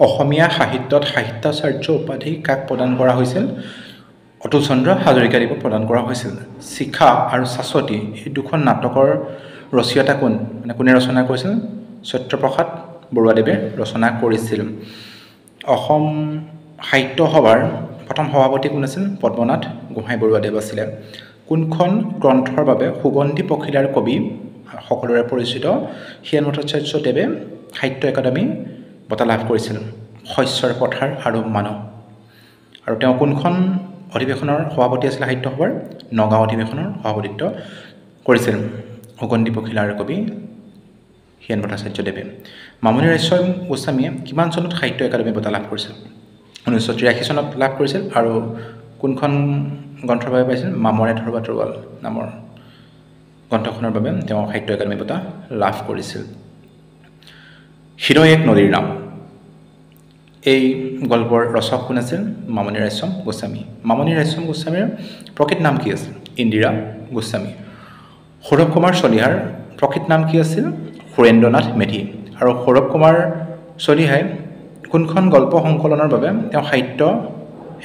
অসমীয়া সাহিত্যত সাহিত্যাচাৰ্য উপাধি কাক প্ৰদান কৰা হৈছিল? অতুল চন্দ্ৰ হাজৰিকাদেৱক প্ৰদান কৰা হৈছিল। শিখা আৰু শাশ্বতী এই দুখন নাটকৰ ৰচয়িতা কোন? মানে কোনে ৰচনা কৰিছিল? সত্যপ্ৰসাদ বৰুৱাদেৱে ৰচনা কৰিছিল। অসম সাহিত্য সভাৰ প্ৰথম সভাপতি কোন আছিল? পদ্মনাথ গোহাঁই বৰুৱাদেৱ আছিলে। কোনখন গ্ৰন্থৰ বাবে সুগন্ধি পখিলাৰ কবি সকলোৰে পৰিচিত হিৰেণ ভট্টাচাৰ্যদেৱে সাহিত্য একাডেমী বঁটা লাভ কৰিছিল? শস্যৰ পথাৰ আৰু মানুহ। আৰু তেওঁ কোনখন অধিৱেশনৰ সভাপতি আছিল সাহিত্য সভাৰ? নগাঁও অধিৱেশনৰ সভাপতিত্ব কৰিছিল সুগন্ধি পখিলাৰ কবি হিৰেণ ভট্টাচাৰ্যদেৱে। মামণি ৰয়ছম গোস্বামীয়ে কিমান চনত সাহিত্য একাডেমী বঁটা লাভ কৰিছিল? 1983 চনত লাভ কৰিছিল। আৰু কোনখন গ্ৰন্থৰ বাবে পাইছিল? মামৰে ধৰুৱা তৰোৱাল নামৰ গ্ৰন্থখনৰ বাবে তেওঁ সাহিত্য একাডেমী বঁটা লাভ কৰিছিল। হৃদয় এক নদীৰ নাম এই গল্পৰ ৰচক কোন আছিল? মামণি ৰয়ছম গোস্বামী। মামণি ৰয়ছম গোস্বামীৰ প্ৰকৃত নাম কি আছিল? ইন্দিৰা গোস্বামী। সৌৰভ কুমাৰ চলিহাৰ প্ৰকৃত নাম কি আছিল? সুৰেন্দ্ৰনাথ মেধি। আৰু সৌৰভ কুমাৰ চলিহাই কোনখন গল্প সংকলনৰ বাবে তেওঁ সাহিত্য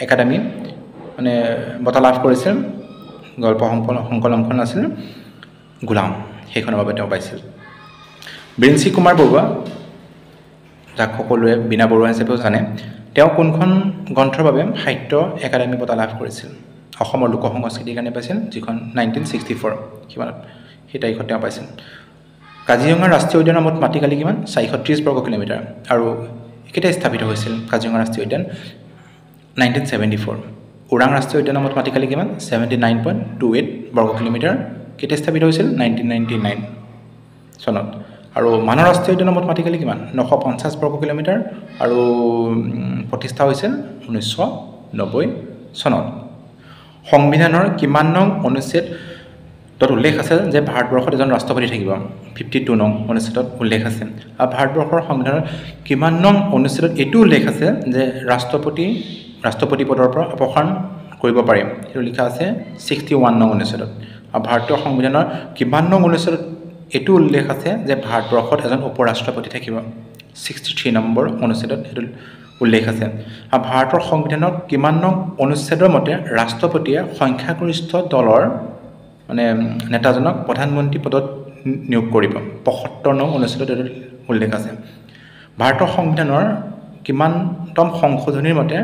একাডেমী মানে বঁটা লাভ কৰিছিল? গল্প সংকলনখন আছিল গোলাম, সেইখনৰ বাবে তেওঁ পাইছিল। বিৰিঞ্চি কুমাৰ বৰুৱা, যাক সকলোৱে বীণা বৰুৱা হিচাপেও জানে, তেওঁ কোনখন গ্ৰন্থৰ বাবে সাহিত্য একাডেমী বঁটা লাভ কৰিছিল? অসমৰ লোক সংস্কৃতিৰ কাৰণে পাইছিল, যিখন 1964 সিমানত সেই তাৰিখত তেওঁ পাইছিল। কাজিৰঙা ৰাষ্ট্ৰীয় উদ্যানৰ মুঠ মাটিকালি কিমান? 430 বৰ্গ কিলোমিটাৰ। আৰু কেতিয়া স্থাপিত হৈছিল কাজিৰঙা ৰাষ্ট্ৰীয় উদ্যান? 1974। ওৰাং ৰাষ্ট্ৰীয় উদ্যানৰ মুঠ মাটিকালি কিমান? 79.28 বৰ্গ কিলোমিটাৰ। কেতিয়া স্থাপিত হৈছিল? 1999 চনত। আৰু মানাহ ৰাষ্ট্ৰীয় উদ্যানৰ মুঠ মাটিকালি কিমান? 950 বৰ্গ কিলোমিটাৰ। আৰু প্ৰতিষ্ঠা হৈছিল 1990 চনত। সংবিধানৰ কিমান নং অনুচ্ছেদত উল্লেখ আছে যে ভাৰতবৰ্ষত এজন ৰাষ্ট্ৰপতি থাকিব? 52 নং অনুচ্ছেদত উল্লেখ আছে। আৰু ভাৰতবৰ্ষৰ সংবিধানৰ কিমান নং অনুচ্ছেদত এইটো উল্লেখ আছে যে ৰাষ্ট্ৰপতি পদৰ পৰা অপসাৰণ কৰিব পাৰিম? সেইটো লিখা আছে 61 নং অনুচ্ছেদত। আৰু ভাৰতীয় সংবিধানৰ কিমান নং অনুচ্ছেদত এইটো উল্লেখ আছে যে ভাৰতবৰ্ষত এজন উপ ৰাষ্ট্ৰপতি থাকিব? 63 নম্বৰ অনুচ্ছেদত সেইটো উল্লেখ আছে। আৰু ভাৰতৰ সংবিধানৰ কিমান নং অনুচ্ছেদৰ মতে ৰাষ্ট্ৰপতিয়ে সংখ্যাগৰিষ্ঠ দলৰ মানে নেতাজনক প্ৰধানমন্ত্ৰী পদত নিয়োগ কৰিব? 75 নং অনুচ্ছেদত এইটো উল্লেখ আছে। ভাৰতৰ সংবিধানৰ কিমানতম সংশোধনীৰ মতে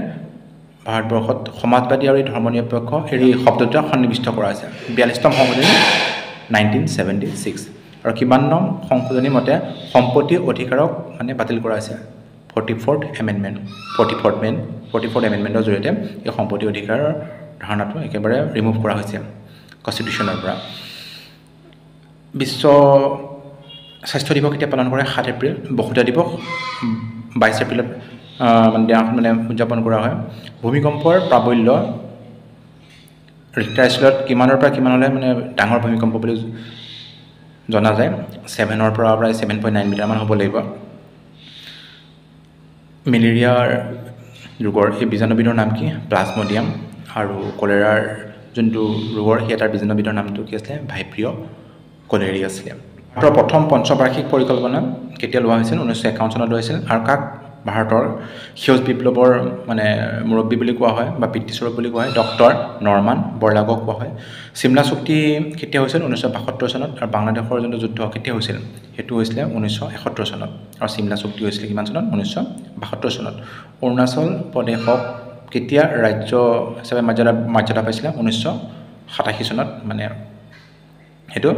ভাৰতবৰ্ষত সমাজবাদী আৰু ধৰ্মনিৰপেক্ষ এই শব্দটোৱে সন্নিৱিষ্ট কৰা হৈছে? 42তম সংশোধনী 1976। আৰু কিমান নং সংশোধনীৰ মতে সম্পত্তি অধিকাৰক মানে বাতিল কৰা হৈছে? 44th এমেণ্ডমেণ্টৰ জৰিয়তে এই সম্পত্তি অধিকাৰৰ ধাৰণাটো একেবাৰে ৰিমুভ কৰা হৈছে কনষ্টিটিউশ্যনৰ পৰা। বিশ্ব স্বাস্থ্য দিৱস কেতিয়া পালন কৰে? 7 এপ্ৰিল। বসুধা দিৱস 22 এপ্ৰিলত মানে উদযাপন কৰা হয়। ভূমিকম্পৰ প্ৰাবল্য ৰিক্টাৰ স্কেলত কিমানৰ পৰা কিমানলৈ মানে ডাঙৰ ভূমিকম্প বুলি জনা যায়? 7ৰ পৰা প্ৰায় 7.9 মিটাৰমান হ'ব লাগিব। মেলেৰিয়াৰ ৰোগৰ এই বীজাণুবিধৰ নাম কি? প্লাজমডিয়াম। আৰু কলেৰাৰ যোনটো ৰোগৰ সেই এটাৰ বীজাণুবিধৰ নামটো কি আছিলে? ভাইব্ৰিঅ' কলেৰি আছিলে। ভাৰতৰ প্ৰথম পঞ্চবাৰ্ষিক পৰিকল্পনা কেতিয়া লোৱা হৈছিল? 1951 চনত লোৱা হৈছিল। আৰু কাক ভাৰতৰ সেউজ বিপ্লৱৰ মানে মুৰব্বী বুলি কোৱা হয় বা পিতৃস্বৰূপ বুলি কোৱা হয়? ডক্টৰ নৰমান বৰলাগক কোৱা হয়। চিমলা চুক্তি কেতিয়া হৈছিল? 1972 চনত। আৰু বাংলাদেশৰ যোনটো যুদ্ধ কেতিয়া হৈছিল? সেইটো হৈছিলে 1971 চনত। আৰু চিমলা চুক্তি হৈছিলে কিমান চনত? 1972 চনত। অৰুণাচল প্ৰদেশক কেতিয়া ৰাজ্য হিচাপে মৰ্যাদা পাইছিলে? 1987 চনত মানে সেইটো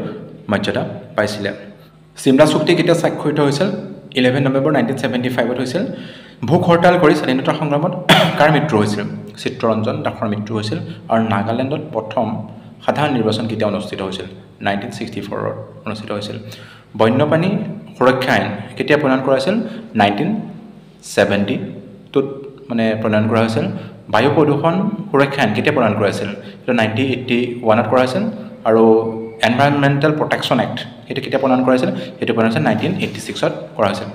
মৰ্যাদা পাইছিলে। চিমলা চুক্তি কেতিয়া স্বাক্ষৰিত হৈছিল? 11 নৱেম্বৰ 1975 হৈছিল। ভোক হৰতাল কৰি স্বাধীনতা সংগ্ৰামত কাৰ মৃত্যু হৈছিল? চিত্তৰঞ্জন দাসৰ মৃত্যু হৈছিল। আৰু নাগালেণ্ডত প্ৰথম সাধাৰণ নিৰ্বাচন কেতিয়া অনুষ্ঠিত হৈছিল? 1964 অনুষ্ঠিত হৈছিল। বন্যপ্ৰাণী সুৰক্ষা আইন কেতিয়া প্ৰণয়ন কৰা হৈছিল? 1972 মানে প্ৰণয়ন কৰা হৈছিল। বায়ু প্ৰদূষণ সুৰক্ষা আইন কেতিয়া প্ৰণয়ন কৰা হৈছিল? সেইটো 1981 কৰা হৈছিল। আৰু এনভাইৰনমেণ্টেল প্ৰটেকশ্যন এক্ট সেইটো কেতিয়া প্ৰণয়ন কৰা হৈছিল? সেইটো প্ৰণয়ন হৈছিল 1986 কৰা হৈছিল।